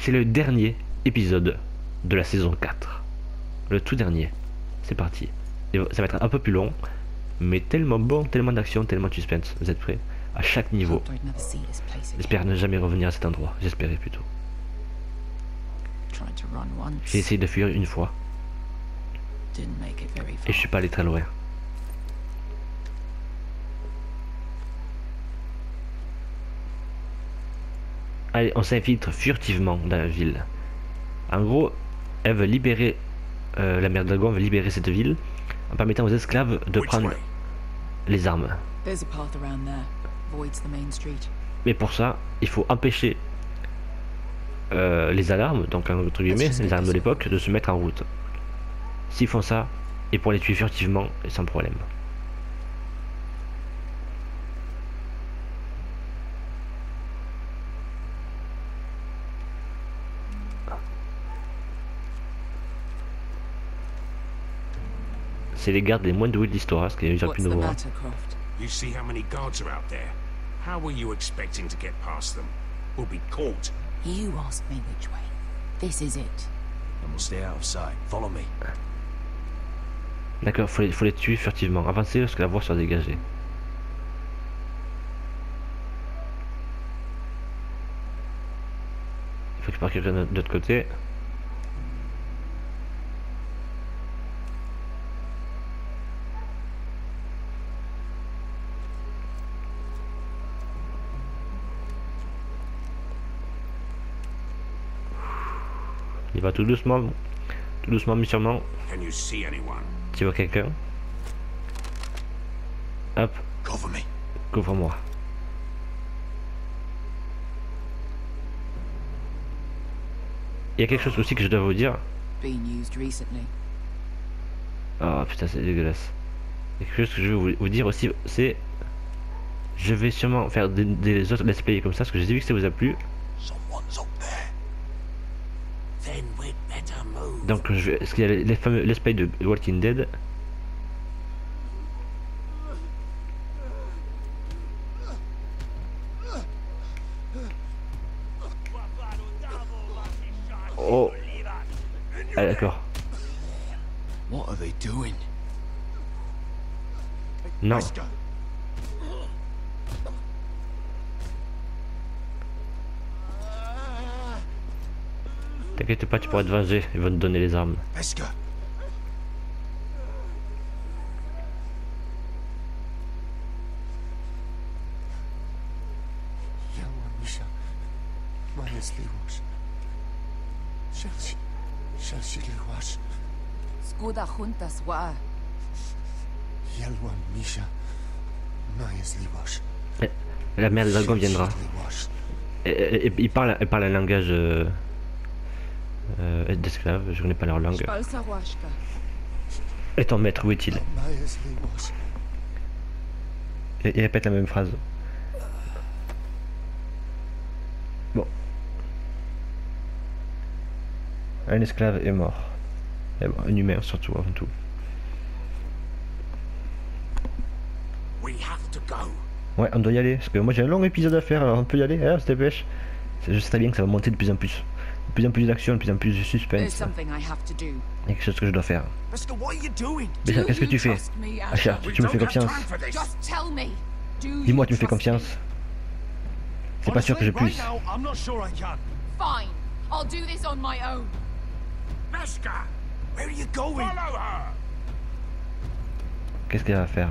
c'est le dernier épisode de la saison 4. Le tout dernier. C'est parti. Et ça va être un peu plus long, mais tellement bon, tellement d'action, tellement de suspense. Vous êtes prêts? À chaque niveau. J'espère ne jamais revenir à cet endroit. J'espérais plutôt. J'ai essayé de fuir une fois. Et je suis pas allé très loin. Allez, on s'infiltre furtivement dans la ville. En gros, elle veut libérer... la mère dragon veut libérer cette ville en permettant aux esclaves de prendre les armes. Mais pour ça, il faut empêcher les alarmes, donc entre guillemets, les armes de l'époque, de se mettre en route. S'ils font ça, ils pourront les tuer furtivement et sans problème. C'est les gardes les moins doués de l'histoire, ce qui est déjà plus nouveau. You see how many guards are out there? How were you expecting to get past them? We'll be caught. You asked me which way. This is it. And we'll stay out of sight. Follow me. D'accord, faut les tuer furtivement. Avancez lorsque la voie sera dégagée. Il faut qu'il parte quelqu'un de l'autre côté. Il va tout doucement mais sûrement. Can you see anyone? Tu vois quelqu'un? Hop, Cover me. couvre-moi. Il y a quelque chose aussi que je dois vous dire. Been used recently. Oh putain, c'est dégueulasse. Il y a quelque chose que je veux vous dire aussi, c'est... Je vais sûrement faire des autres let's play comme ça, parce que j'ai vu que ça vous a plu. Someone's up there. Then we'd better move. Donc, est-ce qu'il y a les fameux let's play de Walking Dead? Oh. Ah d'accord. What are they doing? Non. T'inquiète pas, tu pourras te venger. Ils vont te donner les armes. Wesker. Yelwa Misha. Myers Lewash. Chelsea Lewash. Skuda juntas wa. Yelwa Misha. Myers Lewash. La mère des dragons viendra. Et ils parlent un langage d'esclaves, je connais pas leur langue. Et ton maître, où est-il? Myers Lewash. Et il répète la même phrase. Bon. Un esclave est mort. Et bon, un humain surtout, avant tout. We have to go. Ouais, on doit y aller, parce que moi j'ai un long épisode à faire, alors on peut y aller, on se dépêche. Je sais très bien que ça va monter de plus en plus. De plus en plus d'action, de plus en plus de There's suspense. something I have to do. Il y a quelque chose que je dois faire. Wesker, what are you doing? Mais ça, qu'est-ce que tu fais? Trust me, Asha, tu me fais confiance. Just tell me. Do Dis-moi, you tu me fais trust me? confiance. C'est pas sûr que je Honestly, puisse. right now, I'm not sure I can. Fine. I'll do this on my own. Meska, Where are you going? follow her. Qu'est-ce qu'elle va faire?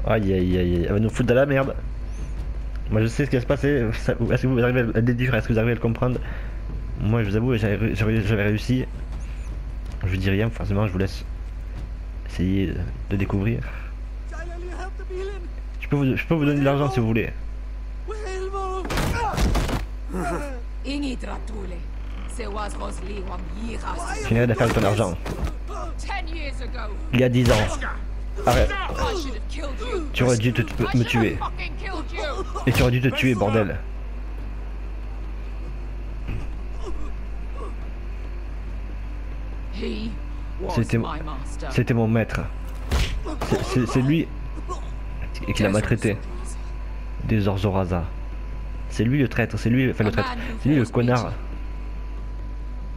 Aïe aïe aïe, elle va nous foutre de la merde. Moi je sais ce qui va se passer. Est-ce que vous arrivez à le déduire? Est-ce que vous arrivez à le comprendre? Moi je vous avoue, j'avais réussi. Je dis rien, forcément je vous laisse essayer de découvrir. Je peux vous donner de l'argent si vous voulez. Ingi Dratule. Se was Rosli wam yiras. Je n'ai rien à faire avec ton argent. 10 years ago. Il y a 10 ans. Arrête. I should have killed you. Tu aurais dû me tuer. Fucking killed you. Et tu aurais dû te tuer, bordel. He was C'était my master. c'était mon maître. C'est lui qui l'a maltraité. des Orzoraza. C'est lui le traître, c'est lui, enfin le traître, c'est lui le connard.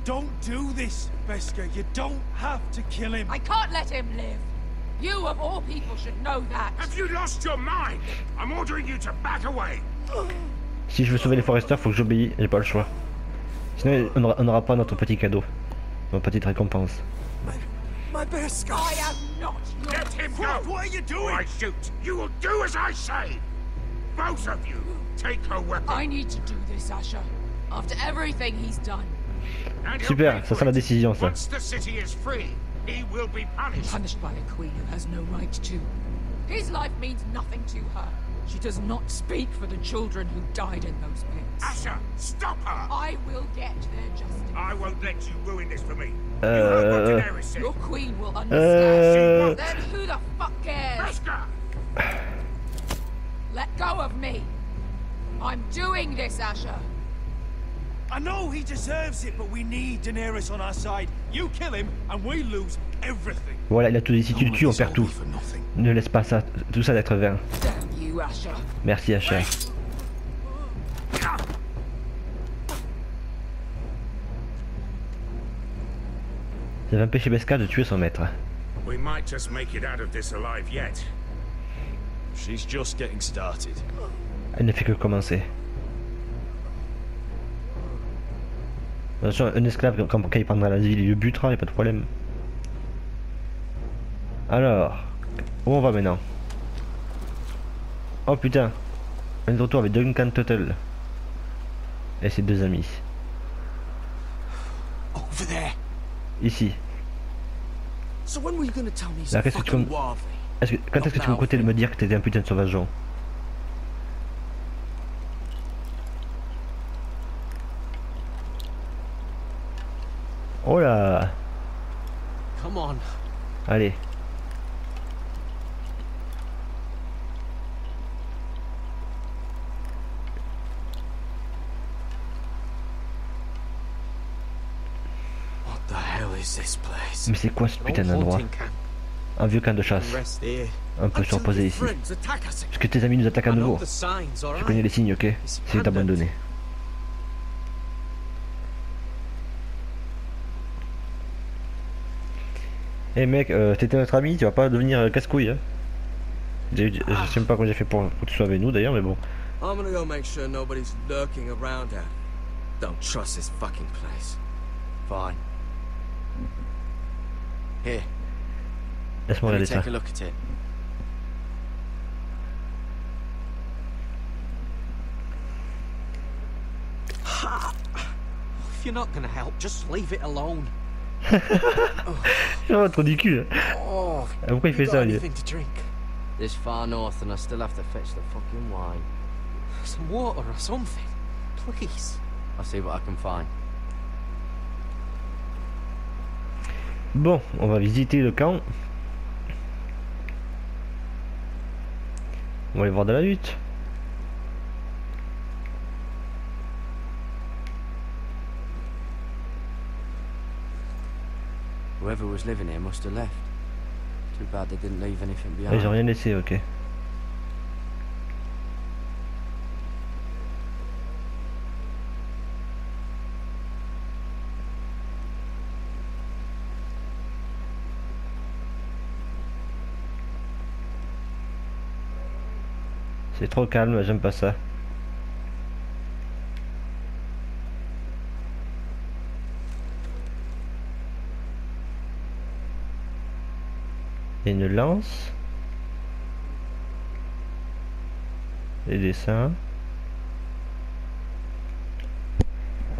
Don't do this, Veska. You don't have to kill him. I can't let him live. You, of all people, should know that. Have you lost your mind? I'm ordering you to back away. Si je veux sauver les foresters, faut que j'obéis, j'ai pas le choix. Sinon on n'aura pas notre petit cadeau, notre petite récompense. My Veska. I am not your... Let him go. What are you doing? Or I shoot. You will do as I say. Both of you, take her weapon. I need to do this, Asher. After everything he's done. And he'll Super, pay ça for sent la it. décision ça. Once the city is free, he will be punished. Punished by a queen who has no right to. His life means nothing to her. She does not speak for the children who died in those pits. Asher, stop her! I will get their justice. I won't let you ruin this for me. You heard what Daenerys said. Your queen will understand. Uh. Then who the fuck cares? Veska! Let go of me. I'm doing this, Asher. I know he deserves it, but we need Daenerys on our side. You kill him, and we lose everything. Voilà, il a tout dit, si tu le tues on perd tout. Ne laisse pas ça, tout ça d'être vain. Damn you, Asher. Merci Asher. Ça va empêcher Beskar de tuer son maître. We might just make it out of this alive yet. She's just getting started. Elle ne fait que commencer. Attention, un esclave, quand il prendra la ville, il le butera, il n'y a pas de problème. Alors, où on va maintenant? Oh putain, on est de retour avec Duncan Tuttle et ses deux amis. Over there. Ici. So when were you gonna tell me Là, so qu'est-ce que tu fucking peux... wildly? Quand est-ce que tu peux me côté de me dire que t'étais un putain de sauvageon? Oh là. Come on. Allez. What the hell is this place? Mais c'est quoi ce putain d'endroit? Un vieux camp de chasse. On peut se reposer ici. Parce que tes amis nous attaquent à nouveau. Je connais les signes, ok? C'est abandonné. Eh mec, t'étais notre ami, tu vas pas devenir casse-couille, hein? Je sais même pas comment j'ai fait pour que tu sois avec nous d'ailleurs, mais bon. I'm gonna go make sure nobody's lurking around out. Don't trust this fucking place. Fine. Here, Laisse-moi let me regarder ça. take a look at it. If you're not gonna help, just leave it alone. Oh, trop du cul. Oh, Pourquoi il fait you ça, got lui? anything to drink? This far north and I still have to fetch the fucking wine. Some water or something, please. I'll see what I can find. Bon, on va visiter le camp. On va aller voir de la lutte. Whoever was living here must have left. Too bad they didn't leave anything Ils behind. ont rien laissé, ok. C'est trop calme, j'aime pas ça. Il y a une lance. Les dessins.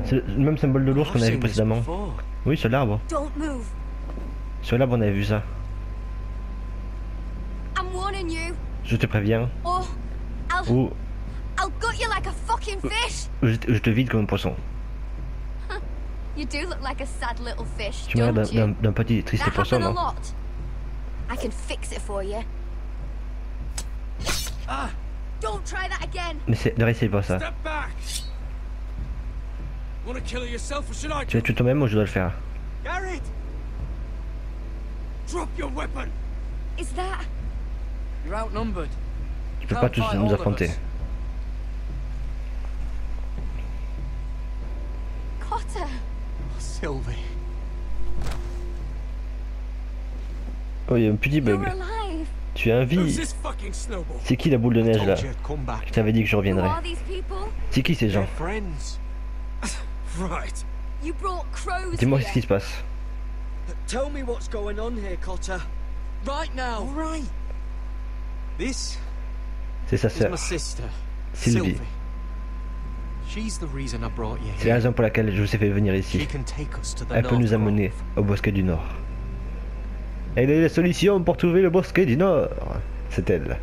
C'est le même symbole de l'ours qu'on avait vu précédemment. Oui, sur l'arbre. Don't move. Sur l'arbre, on avait vu ça. I'm warning you. Je te préviens. Or Ou I'll gut you like a fucking fish. je te vide comme un poisson. You do look like a sad little fish, Tu me don't regardes you? d'un petit triste That poisson, happen a non? lot. I can fix it for you. Ah, Don't try that again. Mais ne réessaye pas ça. step back. Wanna kill her yourself or should I? Tu vas tuer toi-même ou je dois le faire? Garrett! Drop your weapon! Is that? You're outnumbered. Tu peux pas tous nous affronter. Sylvie. Oh, il y a un petit bug. You're alive. Tu es en Who's vie. this fucking snowball? C'est qui la boule de neige là? Told you I'd come Je back. t'avais dit que je Who reviendrais. are these people? C'est qui ces gens? They're friends. Right. You brought crows Dis-moi here. ce qui se passe. Tell me what's going on here, Cotter. Right now. All right. This C'est sa is sœur, my sister, Sylvie. She's the reason I brought you C'est la here. raison pour laquelle je vous ai fait venir She ici. can take us to the Elle peut North nous amener Grove. au bosquet du Nord. Elle est la solution pour trouver le bosquet du Nord. C'est elle.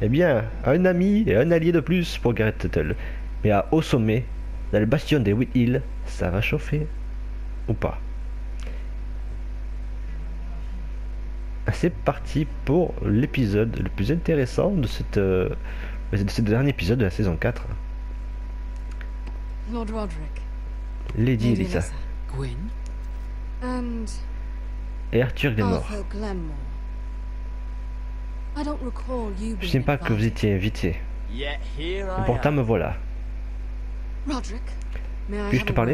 Eh bien, un ami et un allié de plus pour Gareth Tuttle. Mais à haut sommet, dans le bastion des Whithill, ça va chauffer. Ou pas. C'est parti pour l'épisode le plus intéressant de ce dernier épisode de la saison 4. Lord Roderick. Lady Elissa Gwyn. And et Arthur Glenmore. Arthur Glenmore. I don't recall you Je being sais pas que vous invited. étiez invité. Yet here Et I pourtant am. me voilà. Roderick, may I Puis-je have te a parler?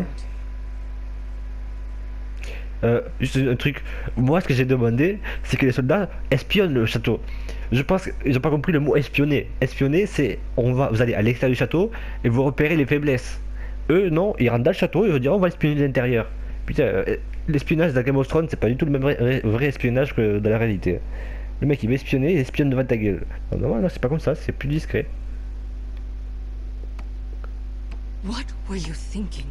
word? Juste un truc. Moi, ce que j'ai demandé, c'est que les soldats espionnent le château. Je pense qu'ils n'ont pas compris le mot espionner. Espionner, c'est vous allez à l'extérieur du château et vous repérez les faiblesses. Eux, non, ils rentrent dans le château et ils vont dire on va espionner de l'intérieur. Putain, l'espionnage dans Game of Thrones, c'est pas du tout le même vrai espionnage que dans la réalité. Le mec il va espionner, il espionne devant ta gueule. Non, non, c'est pas comme ça, c'est plus discret. What were you thinking?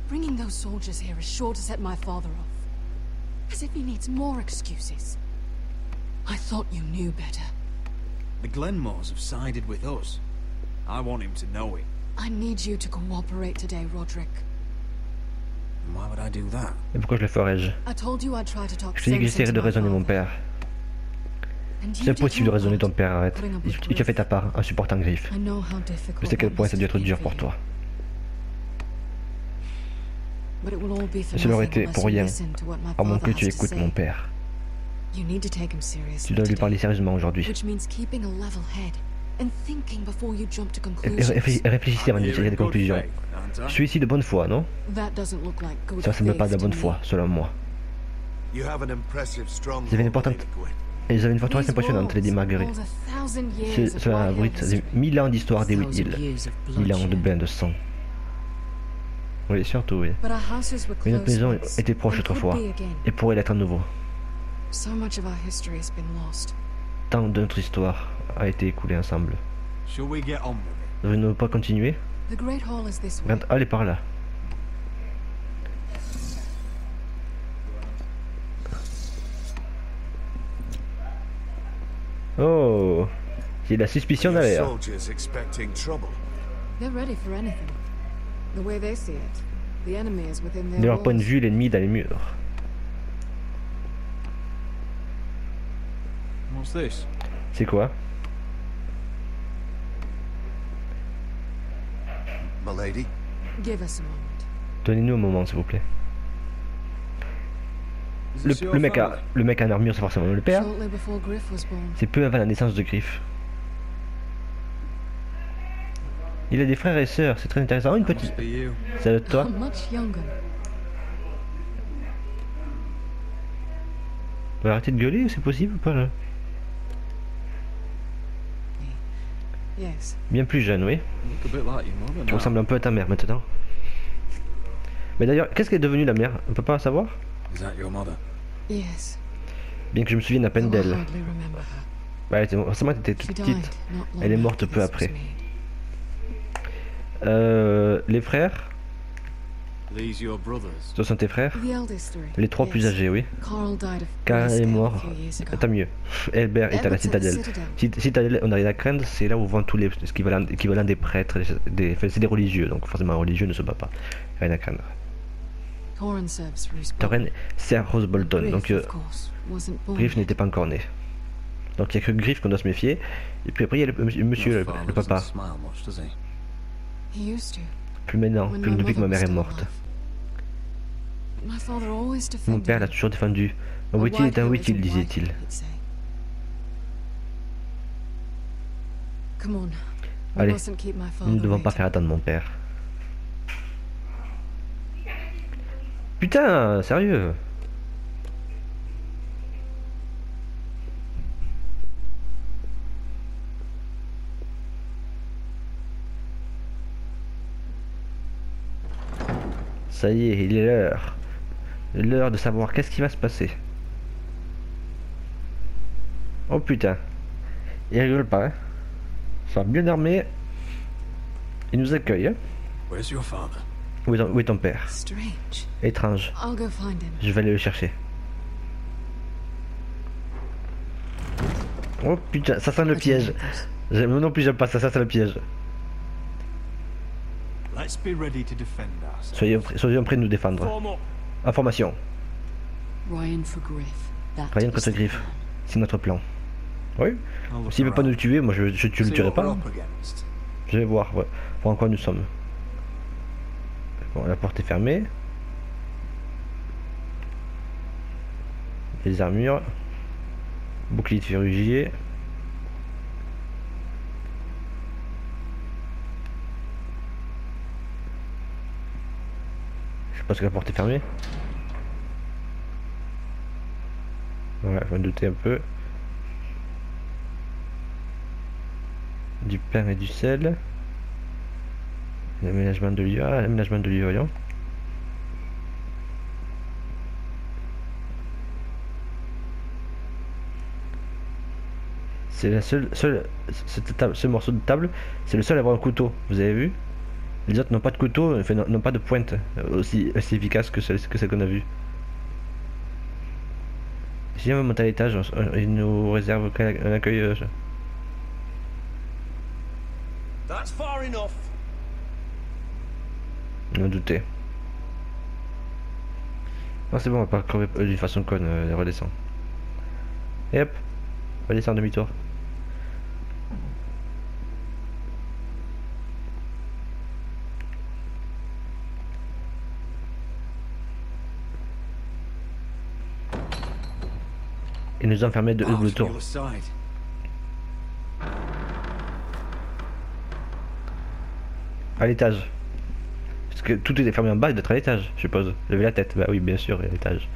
Bringing those soldiers here is sure to set my father off. As if he needs more excuses. I thought you knew better. The Glenmores have sided with us. I want him to know it. I need you to cooperate today, Roderick. And why would I do that? Et pourquoi je le ferais-je? I told you I'd try to talk Je t'ai dit que sense j'essaierais into de my raisonner mon father. père. And you C'est did impossible de your raisonner ton part, père, arrête. putting up Et with tu as fait ta part en supportant Griff. I know how difficult Je sais à quel that point must ça a dû have être been dur for pour you. toi. But it will all be for Cela aurait nothing été unless pour you rien, listen to what my à moins father que tu has to écoutes say. mon père. You need to take him seriously Tu dois lui today, parler sérieusement aujourd'hui. which means keeping a level head and thinking before you jump to Et conclusions. réfléchissez avant de I'm here tirer in des good conclusions. faith, aren't I? Je suis ici de bonne foi, non? That doesn't look like good Ça ressemble pas à de faith la bonne to foi, me. selon moi. You have an impressive stronghold, Vous avez une importante... Lady Gwyn. Et vous avez une forteresse These impressionnante, Lady walls Marguerite. hold 1,000 years of Cela wild abrite history. 1000 ans d'histoire des 1,000 Whithill. years of 1000 ans de bloodshed. bains de sang. Oui, surtout, oui. But our houses were Mais notre close maison once, était proche and could autrefois, be again. et pourrait l'être à nouveau. So much of our history has been lost. Tant de notre histoire a été écoulée ensemble. Shall we get on with it? Vous ne pas continuer? The Great Hall is this way. Regarde, allez par là. Oh, j'ai de la suspicion Are your derrière. soldiers expecting trouble? They're ready for anything. The way they see it, the enemy is within De their leur point de walls. vue, l'ennemi est dans les murs. What's this? C'est quoi? My lady? Give us a moment. Donnez-nous un moment, s'il vous plaît. Is this your Le mec family? en armure, c'est forcément le père. Shortly before Griff was born. C'est peu avant la naissance de Griff. Il a des frères et sœurs, c'est très intéressant. Oh, une petite. Must be you. C'est de toi? Much younger. va arrêter de gueuler, c'est possible ou pas là? Yes. Bien plus jeune, oui. Look a bit like your mother Tu now. ressembles un peu à ta mère maintenant. Mais d'ailleurs, qu'est-ce qu'elle est devenue la mère? On peut pas savoir? Is that your mother? Yes. Bien que je me souvienne à peine Though I d'elle. hardly remember her. Ouais, forcément, elle était She toute died petite. not long Elle est morte after peu this après. was made. Les frères? These your brothers? Ce sont tes frères? The eldest three. Les trois plus Yes. âgés, oui. Carl died of Karl est breast mort. cancer a few years ago. Tant mieux. Albert est à la Edward's at the citadelle. Citadel. Citadelle, on a rien à craindre, c'est là où vont tous les équivalents des prêtres, enfin, c'est des religieux, donc forcément un religieux ne se bat pas. Rien à craindre. Torrens serves Roose Torren, c'est à Rose Bolton, Griff, donc of course, wasn't born Griff yet. n'était pas encore né. Donc il n'y a que Griff qu'on doit se méfier. Et puis après il y a monsieur, Your father le papa. doesn't smile much, does he? He used to. Plus maintenant, When plus my depuis que ma mother mère was est still morte. alive. My father always Mon defended père l'a him. toujours défendu. Un A Whittle est un Whitehill is a Whittle, disait-il. Whitehill, he'd say. Come on. We Allez, mustn't keep my nous ne father devons pas waiting. faire attendre mon père. Putain, sérieux? Ça y est, il est l'heure. L'heure de savoir qu'est-ce qui va se passer. Oh putain. Il rigole pas, hein. Ils sont bien armés. Ils nous accueillent, hein. Where's your father? Où est ton père? Strange. Étrange. I'll go find him. Je vais aller le chercher. Oh putain, ça sent le I don't piège. like this. Moi non plus j'aime pas ça, ça sent le piège. Let's be ready to defend us. Soyons prêts de nous défendre. Form up. Information. Ryan for Griff. That Ryan was contre the Griff. plan. C'est notre plan. Oui. I'll look S'il veut pas around. nous tuer, moi je le See tuerai what pas. we're hein. up against. Je vais voir, ouais. Voir en quoi nous sommes. Bon, la porte est fermée. Les armures. Bouclier de ferrugier. Je sais pas si la porte est fermée. Voilà, je me doutais un peu. Du pain et du sel. L'aménagement de lieu. Ah, l'aménagement de lieu, voyons. C'est la ce morceau de table, c'est le seul à avoir un couteau, vous avez vu? Les autres n'ont pas de couteau, enfin, n'ont pas de pointe aussi efficace que celle qu'on a vue. Si on veut monter à l'étage, il nous réserve un accueil. That's far enough. Je me doutais. Non, c'est bon, on va pas crever d'une façon conne, redescend. Et hop, redescend demi-tour. Et nous enfermer de Out double from tour. your side. À l'étage. Parce que tout est fermé en bas, il doit être à l'étage, je suppose. Levez la tête, bah oui, bien sûr, à l'étage.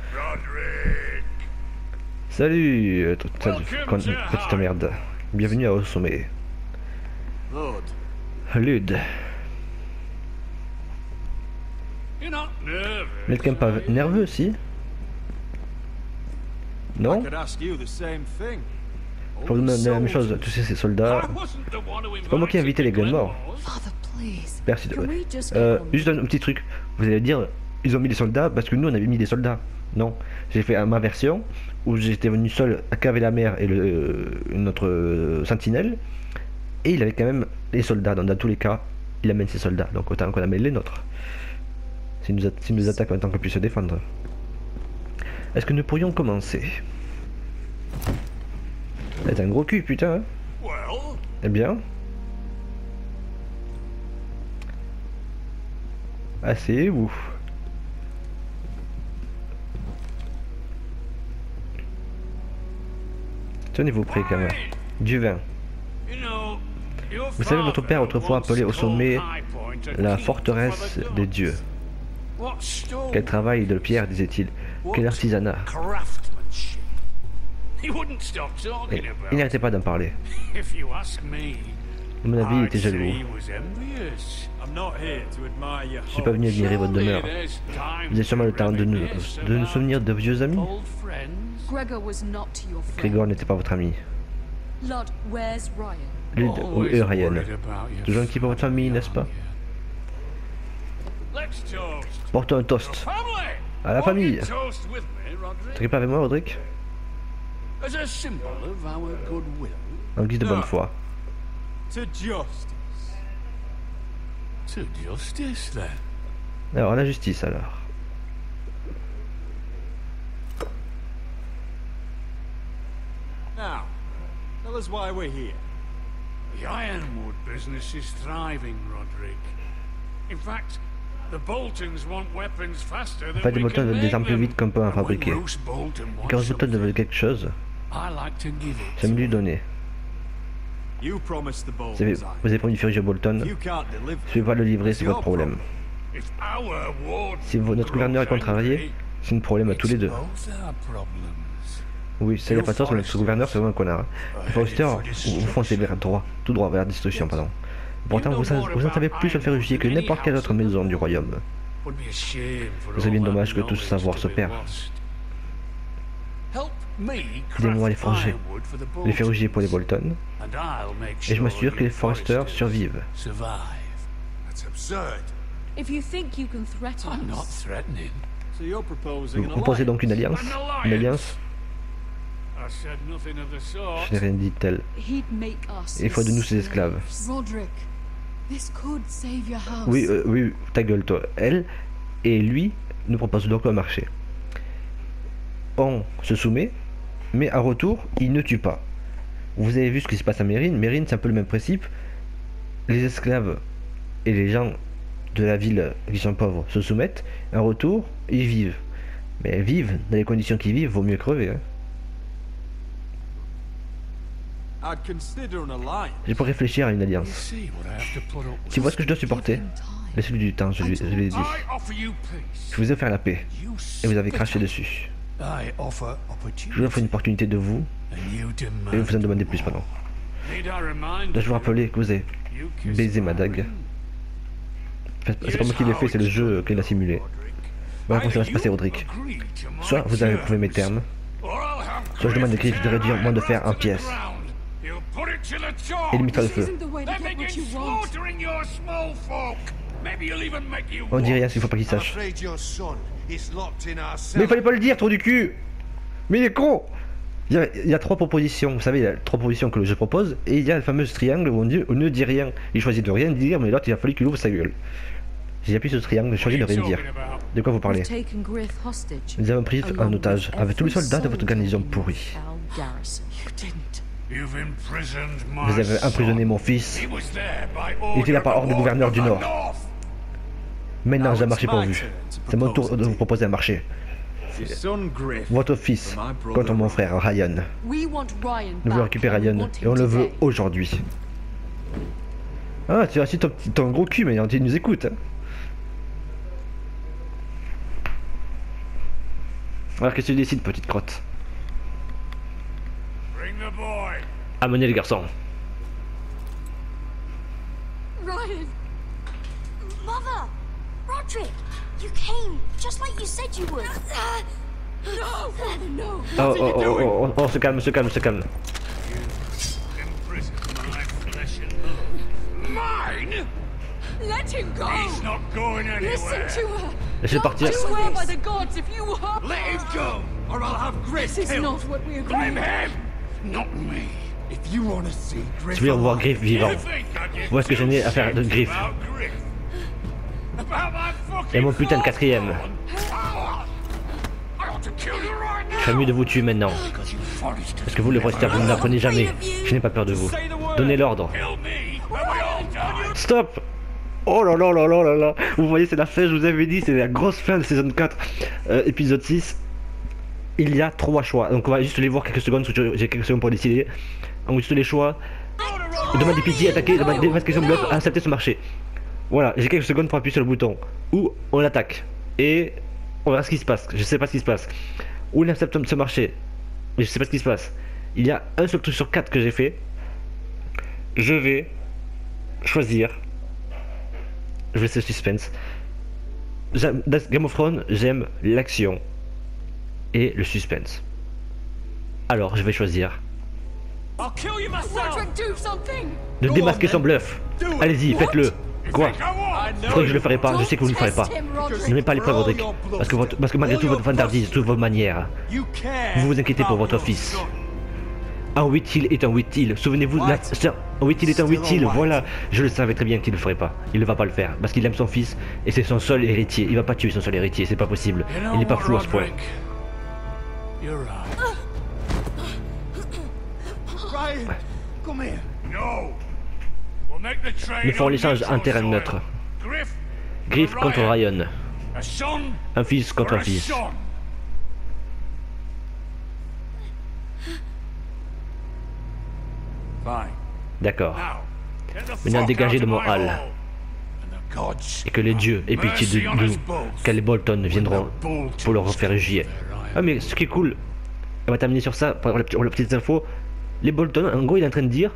Salut, petite merde. Bienvenue au sommet. Lord, Lude. You're not nervous. Vous n'êtes quand même pas nerveux, si? I Non? could ask you the same thing. Pour vous demander la même chose, tous ces soldats. C'est pas moi qui ai invité les Glenmore. Father, please. Merci. Can we just get on? Juste un petit truc. Vous allez dire, ils ont mis des soldats parce que nous on avait mis des soldats. Non. J'ai fait ma version où j'étais venu seul à caver la mer et notre sentinelle. Et il avait quand même les soldats. Dans tous les cas, il amène ses soldats. Donc autant qu'on amène les nôtres. S'ils nous attaquent, autant qu'on puisse se défendre. Est-ce que nous pourrions commencer? C'est un gros cul, putain. Hein. Well, Eh bien. Asseyez-vous. Tenez-vous prêts quand même. Du vin. vous savez, votre père autrefois appelait au sommet la forteresse des dieux. Quel travail de pierre, disait-il. Quel artisanat. He wouldn't stop Et talking il about n'arrêtait pas d'en parler. If you ask me, À mon avis, il I'd était say jaloux. he was envious. I'm not here to admire your Je suis pas venu admirer votre demeure. Vous avez sûrement le temps de nous souvenir de vieux amis. Old friends. Gregor was not your friend. Grégor n'était pas votre ami. Lord, where's Ryan? Lui ou eux, Ryan. Worried about your Toujours un petit peu votre famille, n'est-ce pas? Let's toast. Portons un The toast family. à la Won't famille. you toast with me, Roderick? Tu pas avec moi, Roderick? As a symbol of our goodwill. En guise de bonne foi. To justice. To justice, then. Alors, la justice, alors. Now, tell us why we're here. The ironwood business is thriving, Roderick. In fact, the Boltons want weapons faster En than fait, les we Boltons can veulent des make armes plus them. vite qu'on peut en And when fabriquer. Bruce Bolton Quand wants Bolton veut something, quelque chose, I like to give it. j'aime lui donner. You promised the Vous avez Boltons. promis Fury Bolton. You can't deliver. Si vous ne pouvez pas le livrer, c'est votre problème. If our ward Si notre gouverneur est contrarié, c'est un problème à tous les deux. both our problems. Oui, c'est la façon, notre gouverneur, c'est vraiment un connard. Forrester, vous foncez vers droit, tout droit vers la destruction, pardon. Pourtant, vous en savez plus sur le Ferrugier que n'importe quelle autre maison du royaume. Would be a shame for C'est bien all that dommage que tout ce knowledge savoir to se be perd. lost. Help me Aidez-moi à les craft forger, ironwood for the les Boltons, Ferrugiers pour les Bolton, and I'll make et je sure m'assure que you les Forrester survivent. survive. That's absurd. If you think you can threaten I'm not us, threatening. So you're proposing Vous an proposez donc une alliance? Une alliance? I said nothing of the sort. Je n'ai rien dit de tel. he'd make us. Il faut de nous ses his esclaves. slaves. Roderick, this could save your house. Oui, oui, ta gueule, toi. Elle et lui nous proposent donc un marché. On se soumet, mais à retour, il ne tue pas. Vous avez vu ce qui se passe à Mérine. Mérine, c'est un peu le même principe. Les esclaves et les gens de la ville qui sont pauvres se soumettent. En retour, ils vivent. Mais vivent, dans les conditions qu'ils vivent, vaut mieux crever. Hein. I'd consider an alliance. J'ai pour réfléchir à une You alliance. see what I have to put up with. Tu vois ce que je dois supporter? Laissez-lui du temps, je lui ai dit. I offer you peace. Je vous ai offert la paix, You et vous avez spit craché out. dessus. I offer Je vous offre une opportunité de vous, and you demand. et vous en demandez plus, pardon. Need I remind Dois-je vous rappeler que vous avez you kissed baisé ma my dague? ring? C'est pas moi qui l'ai fait, c'est le jeu qui l'a simulé. Voilà comment ça va se passer, Roderick. Soit vous avez approuvé mes termes, soit je demande à Griff de réduire mon de fer en pièces. Et il mettra le This feu. isn't the way to get what you want. On dit rien s'il faut pas qu'il sache. afraid your son is locked in our Mais cell. il fallait pas le dire, trou du cul! Mais il est con! Il y a trois propositions, vous savez, il y a trois propositions que je propose, et il y a le fameux triangle où on ne dit rien. Il choisit de rien dire, mais l'autre il a fallu qu'il ouvre sa gueule. J'ai appuyé sur ce triangle, j'ai choisi de rien dire. De quoi vous parlez? We've taken Griff hostage. Nous avons pris un otage avec tous les soldats de votre garnison pourrie. Garrison. You didn't. You've imprisoned my Vous avez emprisonné son. mon fils. He was there by Il était là par ordre du gouverneur du Nord. Nord. Maintenant, j'ai un Now marché it's pour my vous. turn to C'est mon propose tour a de vous deal. proposer un marché. Your son Griff. Votre fils For my brother contre mon frère Ryan. We want Ryan Nous back, voulons récupérer and we Ryan want et him on le veut today. aujourd'hui. Ah, tu as assis ton gros cul, mais il nous écoute. Hein. Alors qu'est-ce que tu décides, petite crotte? Bring the boy. Amenez les garçons. Ryan! Mother! Roderick! You came, just like you said you would. No! Father, no! Oh, se calme, se calme, se calme. Imprisoned my flesh and blood. Mine? Let him go! He's not going Listen anywhere. to her! Laissez partir. I swear by the gods, if you hurt Let him go, or I'll have Griff This is killed. not what we Blame agreed. him, not me. If you want to see Griff Je voulais revoir alive, Griff vivant. You think I give Voilà ce que j'en ai à faire de two Griff. shits about Griff? About my fucking Et mon putain de fourth quatrième. son? I ought to kill you right now. Je ferais mieux de vous tuer maintenant. Because you Forrester Parce que vous, le Forrester, vous ne l'apprenez jamais. Je n'ai pas peur de vous. Donnez l'ordre. kill me, and we all die. Stop! Oh là là là là là là! Vous voyez, c'est la fin, je vous avais dit, c'est la grosse fin de saison 4, épisode 6. Il y a 3 choix. Donc on va juste les voir quelques secondes, parce que j'ai quelques secondes pour décider. On va juste les choix. Demandez pitié, attaquer, demandez question bluff, accepter ce marché. Voilà, j'ai quelques secondes pour appuyer sur le bouton. Ou on attaque. Et on verra ce qui se passe. Je sais pas ce qui se passe. Ou on accepte ce marché. je sais pas ce qui se passe. Il y a un seul truc sur 4 que j'ai fait. Je vais choisir. Je vais laisser le suspense. Dans Game of Thrones, j'aime l'action et le suspense. Alors, je vais choisir I'll kill you myself. Roderick, do something! de démasquer son bluff. Allez-y, faites-le. Quoi? Je crois que je le ferai pas, je sais que vous ne le ferez pas. Ne mets pas les preuves, Roderick. Parce que malgré tout votre fantardise, toutes vos manières, You care vous vous inquiétez pour votre fils. Un Whithill est un Whithill. Souvenez-vous, un Whithill est un Whithill. Voilà, je le savais très bien qu'il ne le ferait pas. Il ne va pas le faire parce qu'il aime son fils et c'est son seul héritier. Il va pas tuer son seul héritier, c'est pas possible. Il n'est pas fou à ce point. You're right. Ryan, come here. No. We'll make the trade. Nous ferons on l'échange neutral en terrain soil. neutre. Griff, Griff contre Ryan. a son Un fils contre or un a fils. son. Fine. D'accord. Now, get the Maintenant fuck dégagez out de of mon my hall. hall. And the gods Et que les dieux aient pitié mercy de on us nous. both. Quand les Bolton viendront pour leur refaire juger. Ah mais ce qui est cool, on va terminer sur ça, pour la petite info. Les Bolton, en gros il est en train de dire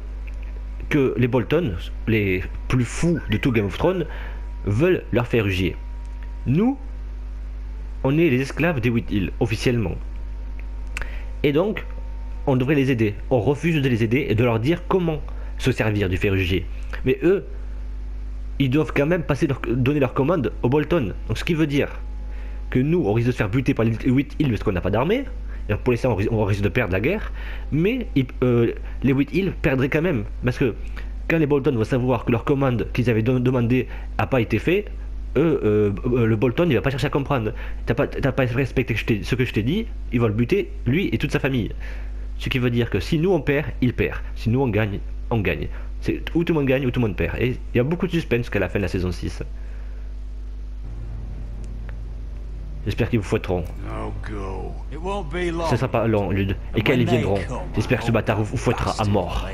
que les Bolton, les plus fous de tout Game of Thrones, veulent leur faire juger. Nous, on est les esclaves des Whithill, officiellement. Et donc, on devrait les aider. On refuse de les aider et de leur dire comment se servir du ferrugier. Mais eux, ils doivent quand même donner leur commande aux Bolton. Donc ce qui veut dire que nous, on risque de se faire buter par les Whithill parce qu'on n'a pas d'armée. Et pour l'instant, on risque de perdre la guerre. Mais les Whithill perdraient quand même. Parce que quand les Bolton vont savoir que leur commande qu'ils avaient demandée n'a pas été faite, le Bolton il va pas chercher à comprendre. T'as pas respecté ce que je t'ai dit, il va le buter, lui et toute sa famille. Ce qui veut dire que si nous on perd, il perd. Si nous on gagne, on gagne. C'est ou tout le monde gagne ou tout le monde perd. Et il y a beaucoup de suspense jusqu'à la fin de la saison 6. J'espère qu'ils vous fouetteront. No go. It won't be long. Ce sera pas long, Lude. Et quand ils viendront, j'espère que ce bâtard vous fouettera à mort.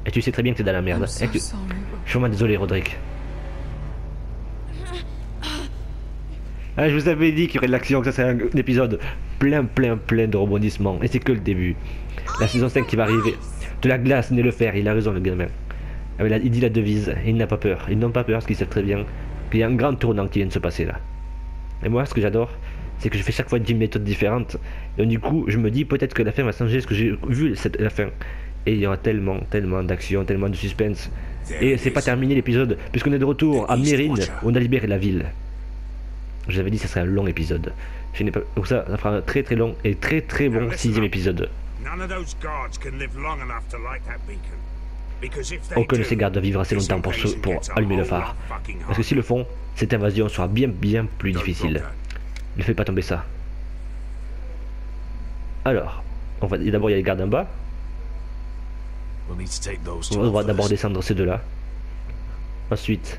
Et tu sais très bien que t'es dans la merde. I'm so Et que- sorry. Je suis vraiment désolé, Roderick. Ah, je vous avais dit qu'il y aurait de l'action, que ça serait un épisode plein de rebondissements. Et c'est que le début. La saison 5 qui va arriver. De la glace, n'est le fer, il a raison le gamin. Ah, mais là, il dit la devise, et il n'a pas peur. Ils n'ont pas peur parce qu'ils savent très bien qu'il y a un grand tournant qui vient de se passer là. Et moi, ce que j'adore, c'est que je fais chaque fois une méthode différente. Et donc, du coup, je me dis peut-être que la fin va changer ce que j'ai vu la fin. Et il y aura tellement d'action, tellement de suspense. Et c'est pas terminé l'épisode, puisqu'on est de retour à Meereen, où on a libéré la ville. J'avais dit que ça serait un long épisode. Je n'ai pas... Donc ça fera un très long et très bon 6e épisode. None of those guards can live long enough to light that beacon. Because if they Aucun de do, ces gardes va vivre assez longtemps pour allumer le phare. Parce que s'ils le font, cette invasion sera bien plus difficile. Ne fais pas tomber ça. Alors, d'abord il y a les gardes en bas. We'll need to take those On va d'abord descendre ces deux-là. Ensuite,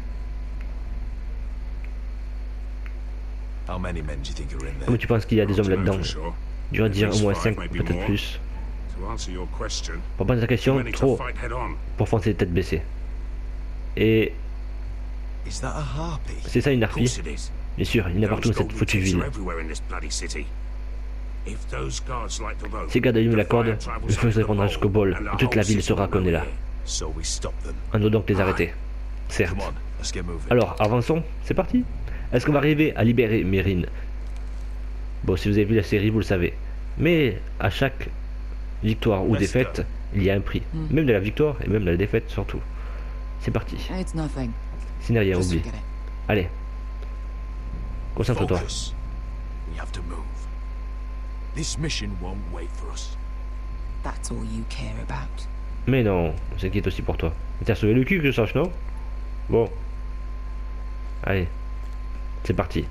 How many men do you think are in there? comme tu penses qu'il y a des hommes là-dedans, je vais dire au moins 5, peut-être plus. To answer your question, Pour prendre ta question, many to trop fight head on. pour foncer les têtes baissées. Et Is that a harpy? c'est ça une Of course harpie. it is. Bien sûr, il n'y en a partout dans Those cette golden foutue tits ville. are everywhere in this bloody city. If those guards light the road, Ces gardes allument la the corde, fire travels le feu up se the répandra jusqu'au bol, pole, and et toute la the ville whole saura city qu'on est là. will So we stop them. On doit donc les arrêter. Certes. Come on, let's get moving. Alors, avançons, c'est parti. Est-ce qu'on va arriver à libérer Meereen? Bon, si vous avez vu la série, vous le savez. Mais à chaque victoire ou défaite, il y a un prix. Même de la victoire et même de la défaite surtout. C'est parti. It's nothing. C'est rien, Just oublie. forget it. Allez. Concentre-toi. Focus. We have to move. This mission won't wait for us. That's all you care about. Mais non, on s'inquiète aussi pour toi. T'as sauvé le cul que je sache, non? Bon. Allez. C'est parti.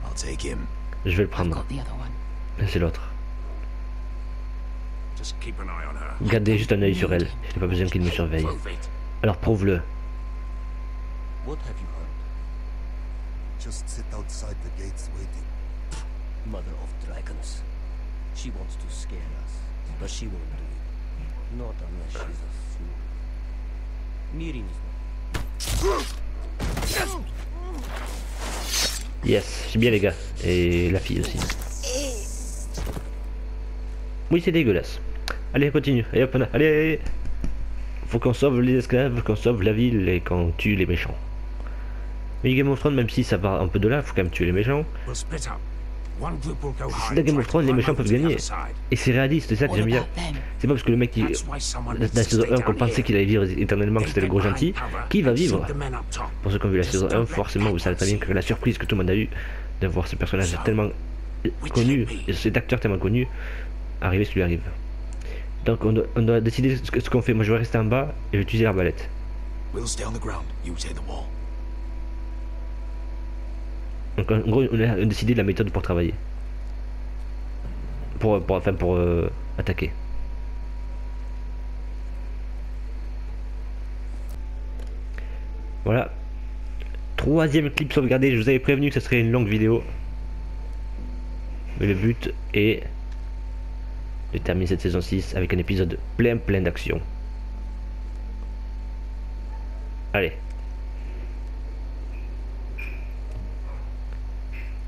I'll take him. Je vais le I've prendre. got the other one. C'est l'autre. Just keep an eye on her. Gardez juste un œil sur elle. Je n'ai pas besoin qu'il me surveille. Prove it. Alors prouve-le. What have you heard? Just sit outside the gates waiting. Mother of dragons. She wants to scare us, but she won't do it. Not unless she's a fool. Meereen is not. Yes, j'ai bien les gars. Et la fille aussi. Oui, c'est dégueulasse. Allez, on continue. Allez, hop, allez. Faut qu'on sauve les esclaves, qu'on sauve la ville et qu'on tue les méchants. Mais Game of Thrones, même si ça part un peu de là, faut quand même tuer les méchants. Dans Game of Thrones, les méchants peuvent gagner. Et c'est réaliste, c'est ça que j'aime bien. C'est pas parce que le mec, dans la saison 1, qu'on pensait qu'il allait vivre éternellement, que c'était le gros gentil, qui va vivre. Pour ceux qui ont vu la saison 1, forcément, vous savez très bien que la surprise que tout le monde a eue de voir ce personnage tellement connu, et cet acteur tellement connu, arriver ce qui lui arrive. Donc on doit décider ce qu'on fait. Moi je vais rester en bas et je vais utiliser l'arbalète. Donc en gros on a décidé de la méthode pour travailler. Pour attaquer. Voilà. Troisième clip sauvegardé. Je vous avais prévenu que ce serait une longue vidéo. Mais le but est de terminer cette saison 6 avec un épisode plein d'action. Allez.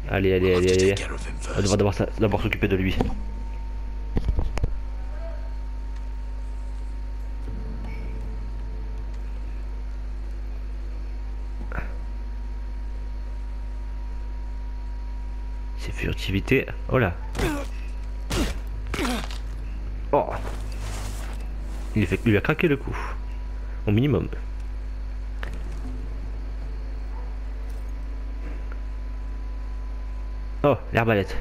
Allez. On va d'abord s'occuper de lui. C'est furtivité. Oh là. Oh. Il lui a craqué le coup. Au minimum. Oh, l'arbalète.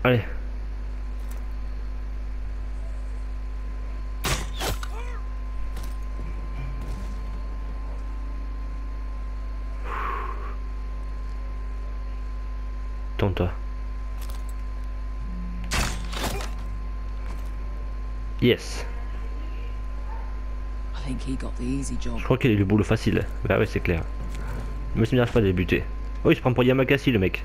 Allez. Tourne-toi. Yes. Je crois qu'il a eu le boulot facile. Bah ouais, c'est clair. Mais ça n'arrive pas de débuter. Oh, il se prend pour Yamakasi le mec.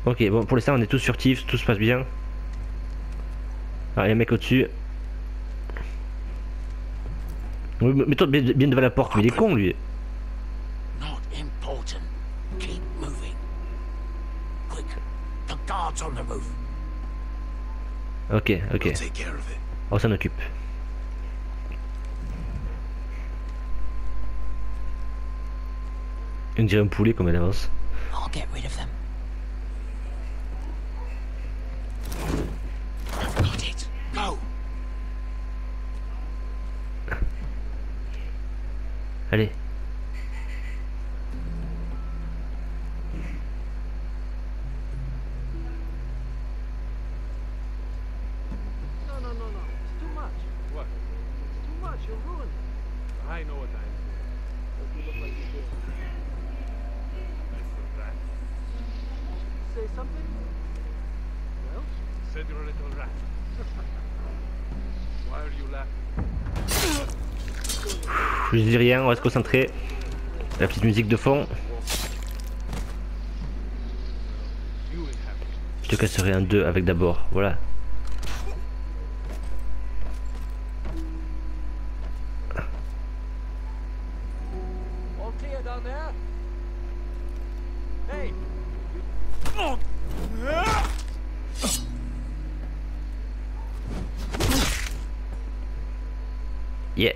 Ok, bon, pour l'instant on est tous furtifs, tout se passe bien. Ah, il y a un mec au-dessus. Mets-toi bien devant la porte, mais il est con lui. Ok. On s'en occupe. On dirait un poulet comme elle avance. Allez. Je dis rien, on va se concentrer. La petite musique de fond. Je te casserai un 2 avec d'abord, voilà. Yeah.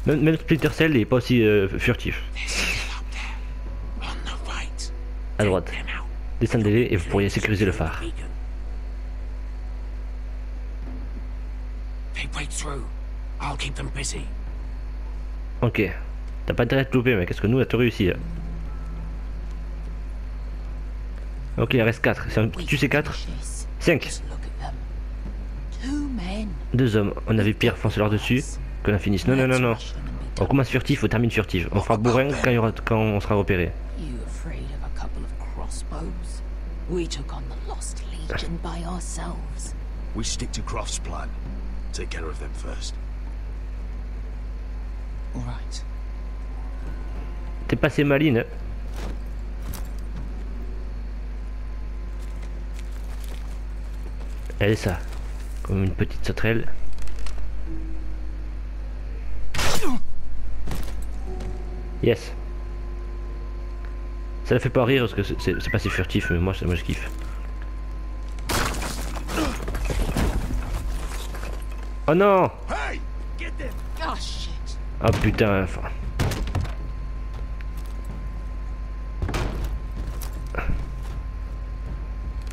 Même Splinter Cell n'est pas aussi furtif. À droite. Descendez-les et vous pourriez sécuriser le phare. Ok. T'as pas intérêt à te louper mec, est-ce que nous on a tout réussi là? Ok, il reste 4. Tu sais 4 5. 2 hommes. On avait pire, foncez-leur dessus. Que l'on finisse. Non. On commence furtif, on termine furtif. On fera bourrin quand on sera repéré. We stick to Croft's plan. Take care of them first. T'es passé maline. Elle est ça. Comme une petite sauterelle. Yes. Ça la fait pas rire parce que c'est pas si furtif, mais moi je kiffe. Oh non! Hey, get them. Oh shit. Oh putain, enfin.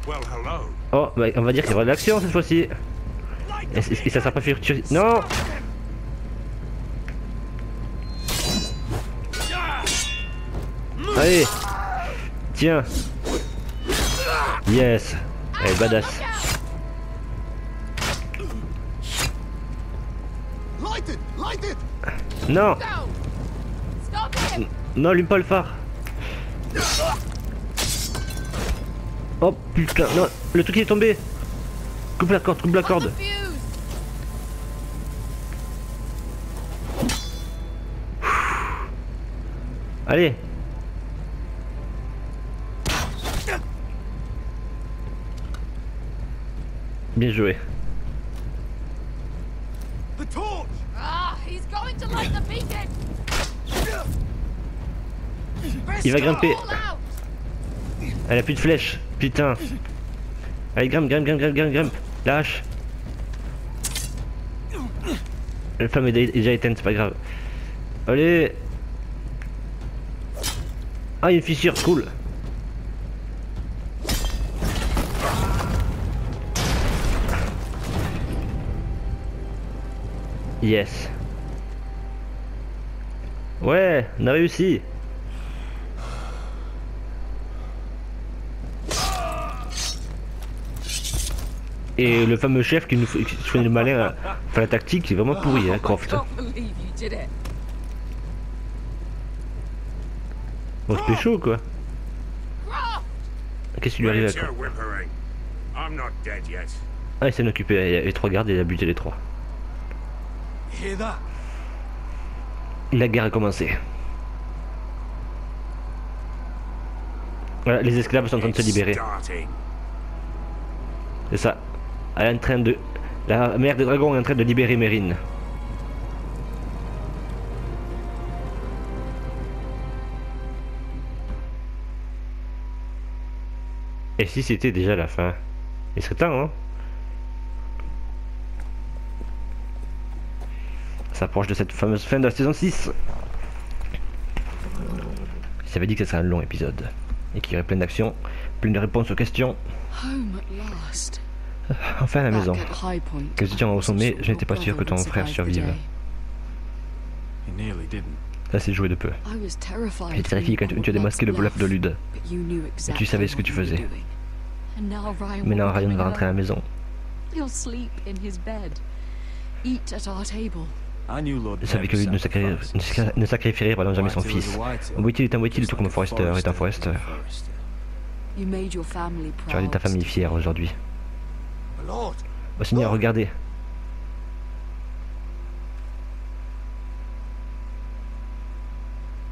Well, hello. Oh, bah, on va dire qu'il y aura de l'action cette fois-ci. Et ça sera pas furtif. Non! Allez! Tiens! Yes! Allez, badass! Light it! Light it! Non! Stop him. Non, allume pas le phare! Oh putain, non! Le truc il est tombé! Coupe la corde, coupe la corde! The fuse. Allez! Bien joué. The torch. Ah, he's going to light the beacon. Il va grimper. All out. Elle a plus de flèches. Putain. Allez, grimpe, grimpe, grimpe, grimpe, grimpe, grimpe. Lâche. La flamme est déjà éteinte, c'est pas grave. Allez. Ah, il y a une fissure, cool. Yes. Ouais, on a réussi. Et le fameux chef qui fait le malin à faire la tactique, c'est vraiment pourri, hein, Croft. I can't believe you did it. Bon, c'était chaud, quoi. Croft. Qu'est-ce qui lui arrive Where's là, your whimpering? I'm not dead yet. Ah, il s'en est occupé, il y avait 3 gardes et il a buté les 3. Hear that? La guerre a commencé. Voilà, les esclaves sont en train de se libérer. Starting. C'est ça. Elle est en train de... La mère des dragons est en train de libérer Mérine. Et si c'était déjà la fin? Il serait temps, hein? Ça s'approche de cette fameuse fin de la saison 6. Ça veut dire que ce serait un long épisode. Et qu'il y aurait plein d'actions, plein de réponses aux questions. Home at last. Enfin à la maison. Back at High Point, Que nous étions au sommet, je n'étais pas sûr que ton frère survive. He nearly didn't. Ça c'est joué de peu. I was terrified. J'étais terrifié quand tu as démasqué le bluff de Lude. Et tu savais ce que tu faisais. Maintenant Ryan va rentrer à la maison. He'll sleep in his bed. Eat at our table. Je savais que Lude ne sacrifierait jamais son fils. Un Waitil est un Waitil tout comme Forrester est un Forrester. You made your family Tu as rendu ta famille fière aujourd'hui. Lord! Oh Seigneur, regardez.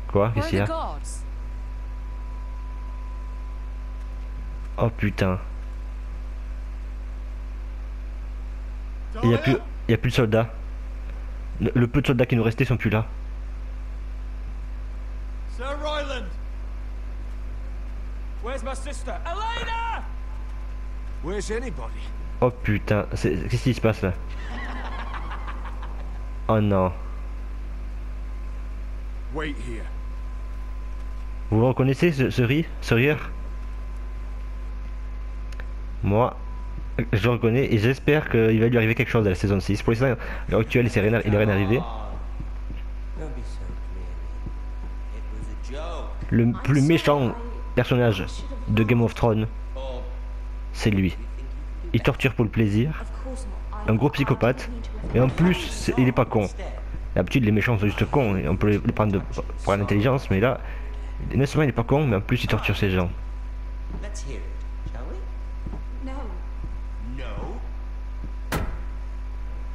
Quoi? Qu'est-ce qu'il y a? Oh putain. Il y a plus de soldats. Le peu de soldats qui nous restaient sont plus là. Sir Ryland! Where's my sister? Elena! Where's anybody? Oh putain, qu'est-ce qui se passe là? Oh non. Wait here. Vous reconnaissez ce rire? Moi, je le reconnais et j'espère qu'il va lui arriver quelque chose à la saison 6. Pour l'instant, à l'heure actuelle, il n'est rien arrivé. Don't be so clear. It was a joke. Le plus méchant personnage de Game of Thrones, c'est lui. Il torture pour le plaisir, un gros psychopathe, et en plus, il est pas con. D'habitude, les méchants sont juste cons, et on peut les prendre pour l'intelligence, mais là, non seulement il est pas con, mais en plus il torture ses gens. Let's hear it, shall we? No. No.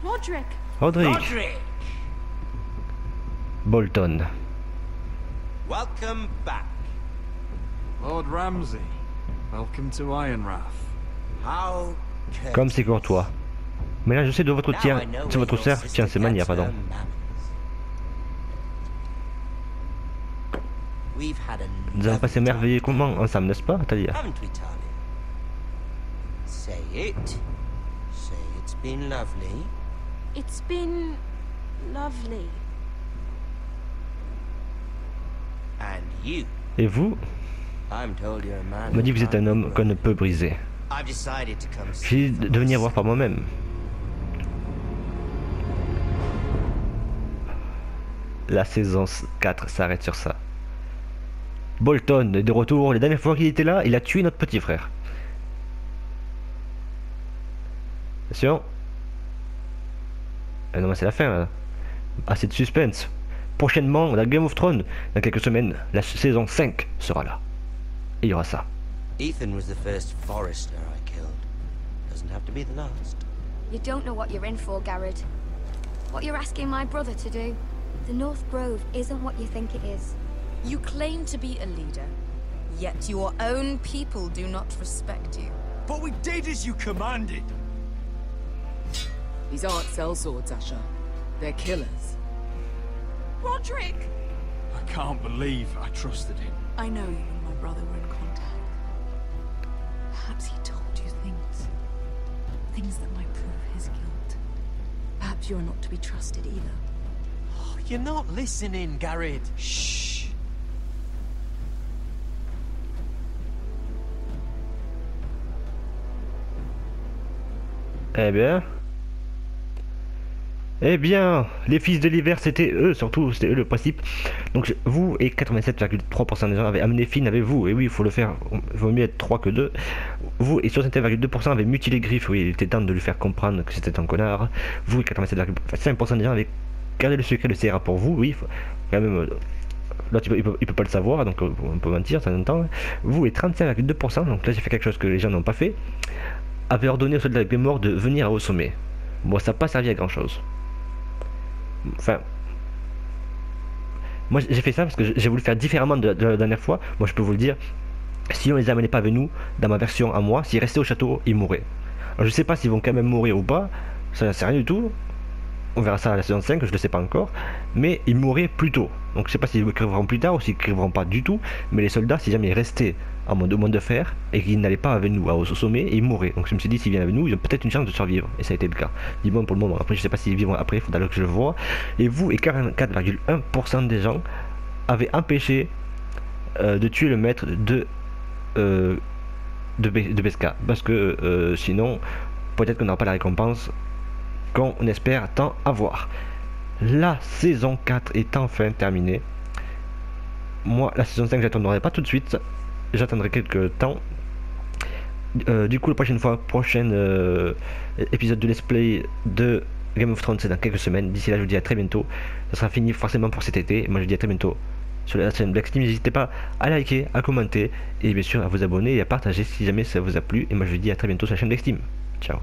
Roderick. Roderick. Bolton. Welcome back. Lord Ramsay, welcome to Ironrath. How Comme c'est courtois. Mais là, je sais de votre Now I know c'est votre where sœur. your Tiens, sister c'est Mania, gets her pardon. manners. We've had a Nous avons passé merveilleusement ensemble, n'est-ce pas, Talia? haven't we, Talia? Say it. Say it's been lovely. It's been lovely. And you? Et vous? I'm told you're a man. On m'a dit que vous êtes un homme qu'on ne peut briser. I've decided to come see J'ai you dit for de venir voir myself. par moi-même. La saison 4 s'arrête sur ça. Bolton est de retour. La dernière fois qu'il était là, il a tué notre petit frère. Attention. Ah non, mais c'est la fin là. Assez de suspense. Prochainement, la Game of Thrones, dans quelques semaines, la saison 5 sera là. Et il y aura ça. Ethan was the first Forrester I killed. Doesn't have to be the last. You don't know what you're in for, Garrett. What you're asking my brother to do. The North Grove isn't what you think it is. You claim to be a leader, yet your own people do not respect you. But we did as you commanded. These aren't sellswords, Asher. They're killers. Roderick! I can't believe I trusted him. I know you and my brother were in contact. Perhaps he told you things. Things that might prove his guilt. Perhaps you're not to be trusted either. Oh, you're not listening, Garrett. Shh. Eh bien... Eh bien, les fils de l'hiver, c'était eux, surtout, c'était eux le principe. Donc vous et 87,3% des gens avaient amené Finn avec vous. Et oui, il faut le faire, il vaut mieux être 3 que 2. Vous et 61,2% avaient mutilé Griff. Oui, il était temps de lui faire comprendre que c'était un connard. Vous et 87,5% des gens avaient gardé le secret de CRA pour vous. Oui, faut quand même... L'autre, il peut pas le savoir, donc on peut mentir, ça entend. Vous et 35,2%, donc là j'ai fait quelque chose que les gens n'ont pas fait, avaient ordonné aux soldats des morts de venir au sommet. Bon, ça n'a pas servi à grand chose. Enfin, moi j'ai fait ça parce que j'ai voulu faire différemment de la dernière fois. Moi je peux vous le dire, si on les amenait pas avec nous, dans ma version à moi, s'ils restaient au château, ils mourraient. Alors, je sais pas s'ils vont quand même mourir ou pas, ça c'est rien du tout. On verra ça à la saison 5, je ne sais pas encore. Mais ils mourraient plus tôt. Donc je sais pas s'ils crèveront plus tard ou s'ils crèveront pas du tout. Mais les soldats, si jamais ils restaient en mode de fer et qu'ils n'allaient pas avec nous au sommet, ils mourraient. Donc je me suis dit, s'ils viennent avec nous, ils ont peut-être une chance de survivre. Et ça a été le cas. Du moins pour le moment. Après, je sais pas s'ils vivront après, il faudra que je le vois. Et vous et 44,1% des gens avaient empêché de tuer le maître de Beskar. Parce que sinon, peut-être qu'on n'aura pas la récompense qu'on espère tant avoir. La saison 4 est enfin terminée. Moi, la saison 5, j'attendrai pas tout de suite. J'attendrai quelques temps. Du coup, la prochaine fois, prochain épisode de Let's Play de Game of Thrones, c'est dans quelques semaines. D'ici là, je vous dis à très bientôt. Ça sera fini forcément pour cet été. Moi, je vous dis à très bientôt sur la chaîne Black Steam. N'hésitez pas à liker, à commenter et bien sûr à vous abonner et à partager si jamais ça vous a plu. Et moi, je vous dis à très bientôt sur la chaîne Black Steam. Ciao.